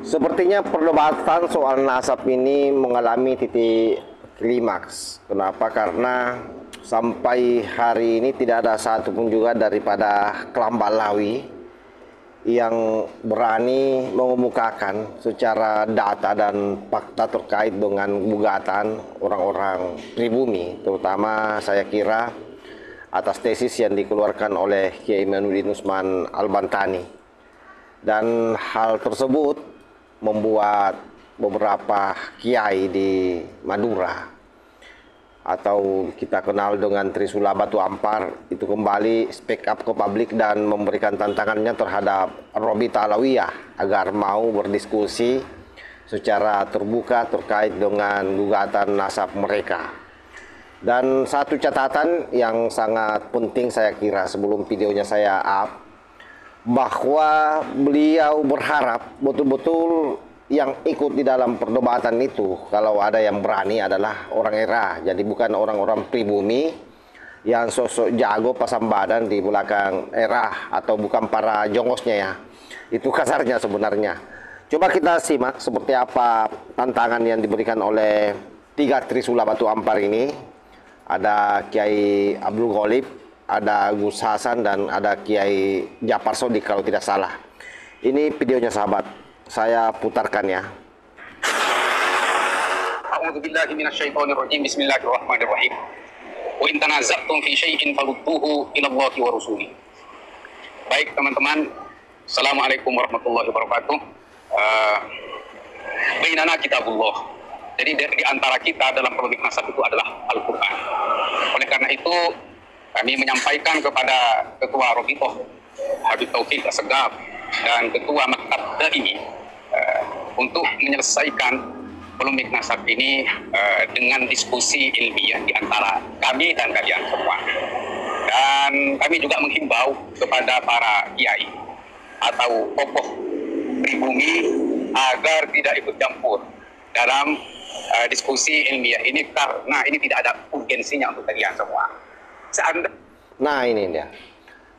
Sepertinya perdebatan soal nasab ini mengalami titik klimaks. Kenapa? Karena sampai hari ini tidak ada satupun juga daripada kelam Balawi yang berani mengemukakan secara data dan fakta terkait dengan gugatan orang-orang pribumi, terutama saya kira atas tesis yang dikeluarkan oleh Kiai Imanuddin Usman Al-Bantani. Dan hal tersebut membuat beberapa kiai di Madura atau kita kenal dengan Trisula Batu Ampar itu kembali speak up ke publik dan memberikan tantangannya terhadap Robita Alawiyah agar mau berdiskusi secara terbuka terkait dengan gugatan nasab mereka. Dan satu catatan yang sangat penting saya kira sebelum videonya saya up, bahwa beliau berharap betul-betul yang ikut di dalam perdebatan itu kalau ada yang berani adalah orang era, jadi bukan orang-orang pribumi yang sosok jago pasang badan di belakang era, atau bukan para jongosnya ya, itu kasarnya sebenarnya. Coba kita simak seperti apa tantangan yang diberikan oleh tiga Trisula Batu Ampar ini. Ada Kiai Abdul Ghalib, ada Gus Hasan, dan ada Kiai Jafar Sodik kalau tidak salah. Ini videonya sahabat, saya putarkan ya. A'udzubillahi minasyaitonirrajim. Bismillahirrahmanirrahim. Wa in tanaza'tum fi syai'in farudduhu ila Allahi wa rasuli. Baik teman-teman, Assalamualaikum warahmatullahi wabarakatuh. Bainana kitabullah. Jadi di antara kita dalam polemik nasab itu adalah Al-Quran. Oleh karena itu kami menyampaikan kepada Ketua Robitoh Habib Taufik Assegaf dan Ketua Maktab Daimi untuk menyelesaikan polemik nasab ini dengan diskusi ilmiah di antara kami dan kalian semua. Dan kami juga menghimbau kepada para kiai atau tokoh pribumi agar tidak ikut campur dalam diskusi ilmiah ini, karena ini tidak ada urgensinya untuk kalian semua. Nah ini dia.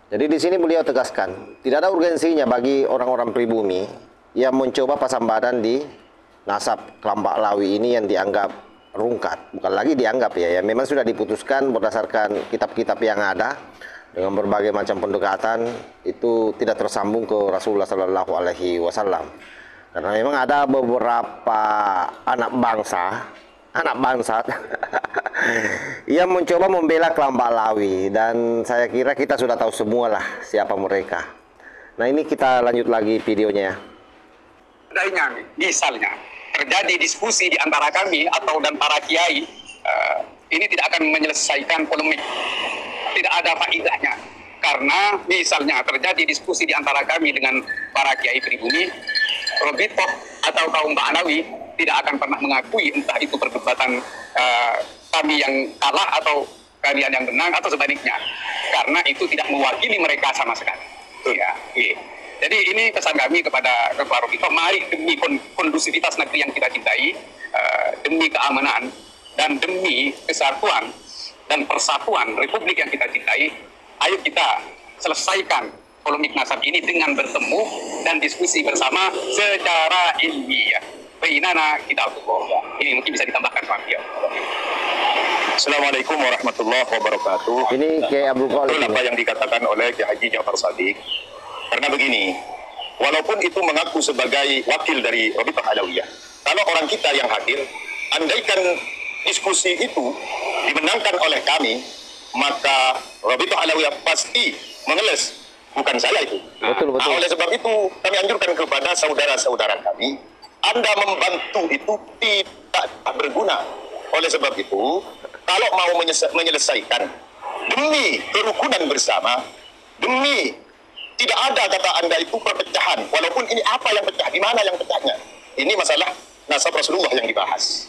Jadi di sini beliau tegaskan tidak ada urgensinya bagi orang-orang pribumi yang mencoba pasang badan di nasab Kelompok Lawi ini yang dianggap rungkat. Bukan lagi dianggap ya, memang sudah diputuskan berdasarkan kitab-kitab yang ada dengan berbagai macam pendekatan itu tidak tersambung ke Rasulullah Shallallahu Alaihi Wasallam. Karena memang ada beberapa anak bangsa yang mencoba membela kelompok Lawi, dan saya kira kita sudah tahu semua lah siapa mereka. Nah ini kita lanjut lagi videonya. Misalnya terjadi diskusi di antara kami atau dan para kiai, ini tidak akan menyelesaikan polemik, tidak ada faedahnya. Karena misalnya terjadi diskusi di antara kami dengan para kiai pribumi, Robitoh atau kaum Ba'alawi tidak akan pernah mengakui entah itu perdebatan kami yang kalah atau kalian yang menang atau sebaliknya, karena itu tidak mewakili mereka sama sekali. Ya, jadi ini pesan kami kepada Ketua Robitoh, mari demi kondusivitas negeri yang kita cintai, demi keamanan dan demi kesatuan dan persatuan Republik yang kita cintai, ayo kita selesaikan polemik nasab ini dengan bertemu dan diskusi bersama secara ilmiah. Bainana kitabullah. Ini mungkin bisa ditambahkan Pak Tio. Assalamualaikum warahmatullahi wabarakatuh. Ini Kiai Abdul Ghalib. Apa yang dikatakan oleh Kiai Haji Jafar Sodik. Karena begini, walaupun itu mengaku sebagai wakil dari Robitoh Alawiyah, kalau orang kita yang hadir, andaikan diskusi itu dimenangkan oleh kami, maka Robitoh Alawiyah pasti mengeles. Bukan saya itu. Betul. Oleh sebab itu, kami anjurkan kepada saudara-saudara kami, Anda membantu itu tidak berguna. Oleh sebab itu, kalau mau menyelesaikan demi kerukunan bersama, demi tidak ada kata Anda itu perpecahan, walaupun ini apa yang pecah, di mana yang pecahnya. Ini masalah nasab Rasulullah yang dibahas.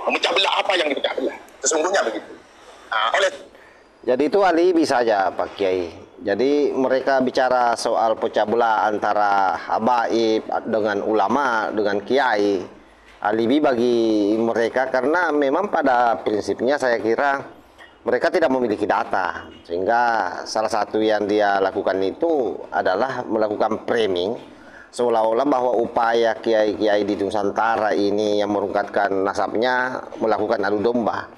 Memecah belah apa yang dipecah belah. Sesungguhnya begitu. Jadi itu alibi saja Pak Kiai. Jadi mereka bicara soal pecah belah antara habaib dengan ulama, dengan kiai. Alibi bagi mereka karena memang pada prinsipnya saya kira mereka tidak memiliki data. Sehingga salah satu yang dia lakukan itu adalah melakukan framing seolah-olah bahwa upaya kiai-kiai di Nusantara ini yang merungkatkan nasabnya melakukan adu domba.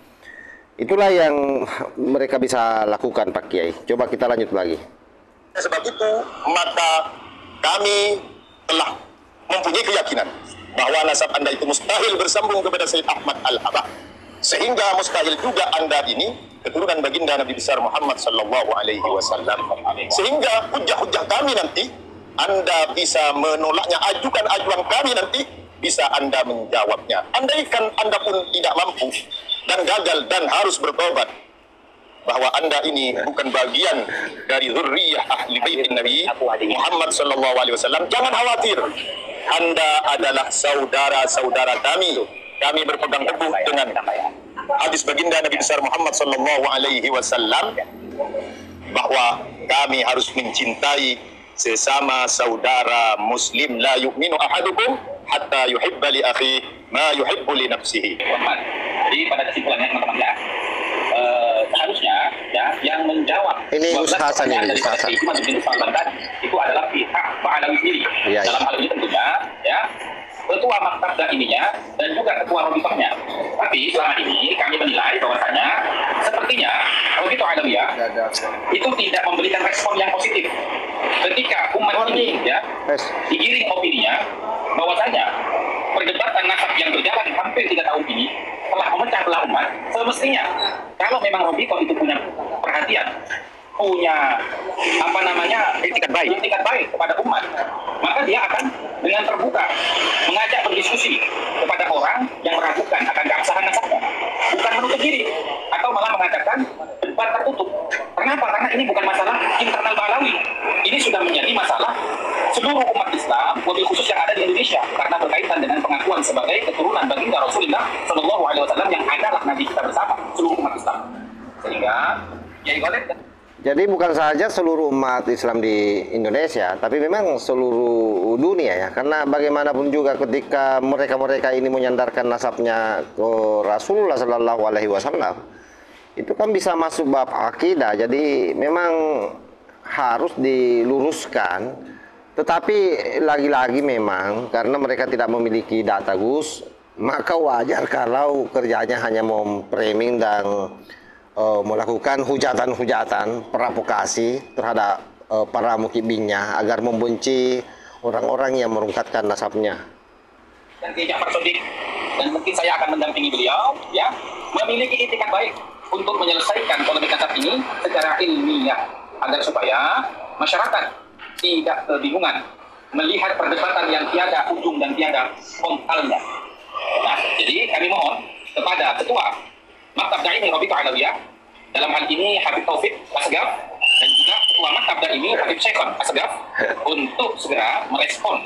Itulah yang mereka bisa lakukan, Pak Kiai. Coba kita lanjut lagi. Sebab itu, maka kami telah mempunyai keyakinan bahwa nasab Anda itu mustahil bersambung kepada Sayyid Ahmad Al-Habah. Sehingga mustahil juga Anda ini keturunan baginda Nabi besar Muhammad sallallahu alaihi wasallam. Sehingga hujah-hujah kami nanti Anda bisa menolaknya, ajukan ajuan kami nanti bisa Anda menjawabnya. Andaikan Anda pun tidak mampu dan gagal dan harus bertobat bahwa Anda ini bukan bagian dari zurriyah ahli bait Nabi Muhammad sallallahu alaihi wasallam, jangan khawatir. Anda adalah saudara-saudara kami. Kami berpegang teguh dengan hadis baginda Nabi besar Muhammad sallallahu alaihi wasallam bahwa kami harus mencintai sesama saudara muslim. La yu'minu ahadukum hatta yuhibba li akhi ma yuhibbu li nafsihi. Jadi pada kesimpulannya teman-teman ya, seharusnya ya yang menjawab ini Gus Hasan ini, Gus Hasan. Itu adalah pihak Pak Alawi sendiri. Ya, dalam hal ini tentunya ya ketua maktab daiminya dan juga ketua Robitohnya. Tapi selama ini kami menilai bahwasanya sepertinya Robitoh Alawiyah itu tidak memberikan respon yang positif ketika umat ini ya digiring opininya bahwasanya perdebatan nasab yang berjalan hampir 3 tahun ini telah memecah belah umat. Semestinya kalau memang Robitoh itu punya perhatian, punya itikat baik kepada umat, maka dia akan dengan terbuka mengajak berdiskusi kepada orang yang meragukan akan keabsahan nasabnya, bukan menutup diri atau malah mengatakan debat tertutup. Kenapa? Karena ini bukan masalah internal Balawi, ini sudah menjadi masalah seluruh umat Islam, wabil khusus yang ada di Indonesia, karena berkaitan dengan pengakuan sebagai keturunan baginda Rasulullah Shallallahu Alaihi Wasallam yang adalah Nabi kita bersama seluruh umat Islam. Sehingga jadi golek. Jadi bukan saja seluruh umat Islam di Indonesia, tapi memang seluruh dunia ya. Karena bagaimanapun juga ketika mereka-mereka ini menyandarkan nasabnya ke Rasulullah Sallallahu Alaihi Wasallam, itu kan bisa masuk bab akidah. Jadi memang harus diluruskan. Tetapi lagi-lagi memang karena mereka tidak memiliki data Gus, maka wajar kalau kerjanya hanya memframing dan melakukan hujatan-hujatan, provokasi terhadap para mukibinnya agar membenci orang-orang yang merungkatkan nasabnya. Dan Kiai Ja'far Shadiq, dan mungkin saya akan mendampingi beliau, ya, memiliki itikat baik untuk menyelesaikan polemik nasab ini secara ilmiah agar supaya masyarakat tidak kebingungan melihat perdebatan yang tiada ujung dan tiada pangkalnya. Nah, jadi kami mohon kepada ketua Maktab Daimi Robitoh Alawiyah, dalam hal ini Habib Taufik Asgaf, dan juga ketua Maktab Daimi Habib Syekhon Asgaf, untuk segera merespon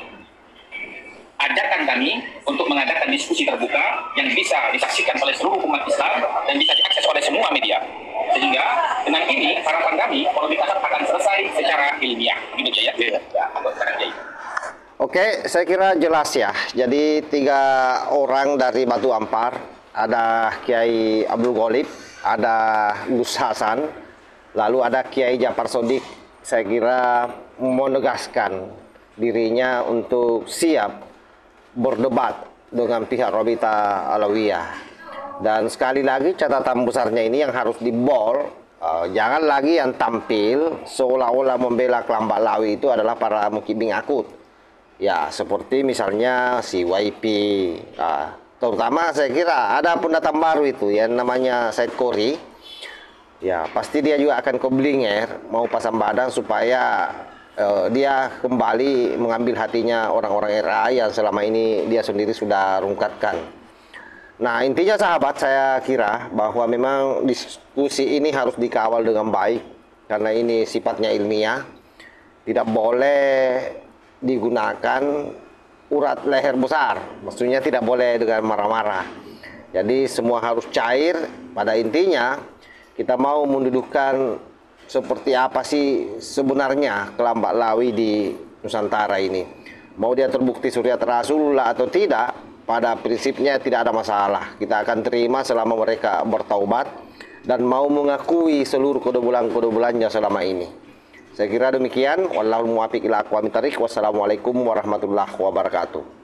ajakan kami untuk mengadakan diskusi terbuka yang bisa disaksikan oleh seluruh umat Islam dan bisa diakses oleh semua media. Sehingga dengan ini harapan kami polemik nasab akan selesai secara ilmiah. Begitu ya? Ya, Oke, saya kira jelas ya. Jadi 3 orang dari Batu Ampar, ada Kiai Abdul Ghalib, ada Gus Hasan, lalu ada Kiai Ja'far Shadiq. Saya kira menegaskan dirinya untuk siap berdebat dengan pihak Robitoh Alawiyah. Dan sekali lagi catatan besarnya ini yang harus dibol, jangan lagi yang tampil seolah-olah membela kelompok Lawi itu adalah para mukibing akut. Ya, seperti misalnya si YP, terutama saya kira ada pendatang baru itu yang namanya Said Kori. Ya, pasti dia juga akan ke Blinger mau pasang badan supaya dia kembali mengambil hatinya orang-orang RA yang selama ini dia sendiri sudah rungkatkan. Nah, intinya sahabat, saya kira bahwa memang diskusi ini harus dikawal dengan baik karena ini sifatnya ilmiah. Tidak boleh digunakan urat leher besar, maksudnya tidak boleh dengan marah-marah. Jadi semua harus cair. Pada intinya kita mau mendudukan seperti apa sih sebenarnya kelompok Lawi di Nusantara ini. Mau dia terbukti suriat Rasulullah atau tidak, pada prinsipnya tidak ada masalah. Kita akan terima selama mereka bertaubat dan mau mengakui seluruh kedobulan-kedobulannya selama ini. Saya kira demikian. Wallahul muwaffiq ila aqwamit thariq. Wassalamualaikum warahmatullahi wabarakatuh.